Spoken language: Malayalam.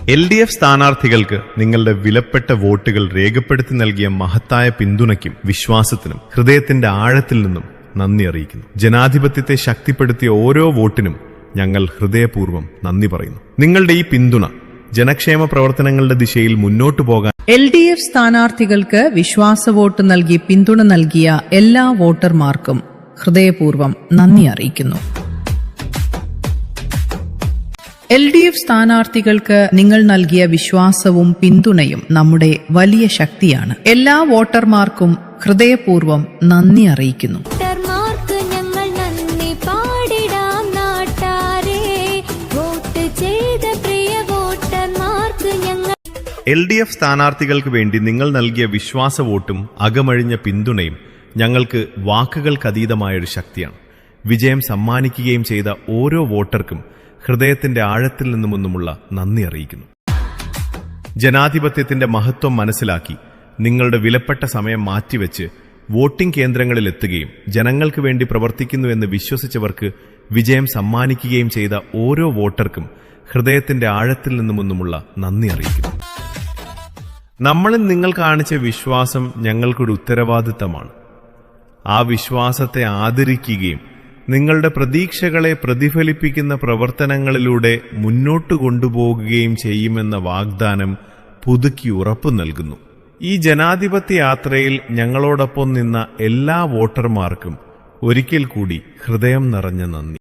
LDF സ്ഥാനാർത്ഥികൾക്ക് നിങ്ങളുടെ വിലപ്പെട്ട വോട്ടുകൾ രേഖപ്പെടുത്തി നൽകിയ മഹത്തായ പിന്തുണയ്ക്കും വിശ്വാസത്തിനും ഹൃദയത്തിന്റെ ആഴത്തിൽ നിന്നും നന്ദി അറിയിക്കുന്നു. ജനാധിപത്യത്തെ ശക്തിപ്പെടുത്തിയ ഓരോ വോട്ടിനും ഞങ്ങൾ ഹൃദയപൂർവ്വം നന്ദി പറയുന്നു. നിങ്ങളുടെ ഈ പിന്തുണ ജനക്ഷേമ പ്രവർത്തനങ്ങളുടെ ദിശയിൽ മുന്നോട്ടു പോകാൻ LDF സ്ഥാനാർത്ഥികൾക്ക് വിശ്വാസ വോട്ട് നൽകി പിന്തുണ നൽകിയ എല്ലാ വോട്ടർമാർക്കും ഹൃദയപൂർവ്വം നന്ദി അറിയിക്കുന്നു. LDF സ്ഥാനാർത്ഥികൾക്ക് നിങ്ങൾ നൽകിയ വിശ്വാസവും പിന്തുണയും നമ്മുടെ വലിയ ശക്തിയാണ്. എല്ലാ വോട്ടർമാർക്കും ഹൃദയപൂർവ്വം നന്ദി അറിയിക്കുന്നു. LDF സ്ഥാനാർത്ഥികൾക്ക് വേണ്ടി നിങ്ങൾ നൽകിയ വിശ്വാസ വോട്ടും അകമഴിഞ്ഞ പിന്തുണയും ഞങ്ങൾക്ക് വാക്കുകൾക്കതീതമായൊരു ശക്തിയാണ്. വിജയം സമ്മാനിക്കുകയും ചെയ്ത ഓരോ വോട്ടർക്കും ഹൃദയത്തിന്റെ ആഴത്തിൽ നിന്നുമൊന്നുമുള്ള നന്ദി അറിയിക്കുന്നു. ജനാധിപത്യത്തിന്റെ മഹത്വം മനസ്സിലാക്കി നിങ്ങളുടെ വിലപ്പെട്ട സമയം മാറ്റിവെച്ച് വോട്ടിംഗ് കേന്ദ്രങ്ങളിൽ എത്തുകയും ജനങ്ങൾക്ക് വേണ്ടി പ്രവർത്തിക്കുന്നുവെന്ന് വിശ്വസിച്ചവർക്ക് വിജയം സമ്മാനിക്കുകയും ചെയ്ത ഓരോ വോട്ടർക്കും ഹൃദയത്തിന്റെ ആഴത്തിൽ നിന്നുമൊന്നുമുള്ള നന്ദി അറിയിക്കുന്നു. നമ്മളിൽ നിങ്ങൾ കാണിച്ച വിശ്വാസം ഞങ്ങൾക്കൊരു ഉത്തരവാദിത്തമാണ്. ആ വിശ്വാസത്തെ ആദരിക്കുകയും നിങ്ങളുടെ പ്രതീക്ഷകളെ പ്രതിഫലിപ്പിക്കുന്ന പ്രവർത്തനങ്ങളിലൂടെ മുന്നോട്ടു കൊണ്ടുപോകുകയും ചെയ്യുമെന്ന വാഗ്ദാനം പുതുക്കി ഉറപ്പു നൽകുന്നു. ഈ ജനാധിപത്യ യാത്രയിൽ ഞങ്ങളോടൊപ്പം നിന്ന എല്ലാ വോട്ടർമാർക്കും ഒരിക്കൽ കൂടി ഹൃദയം നിറഞ്ഞ നന്ദി.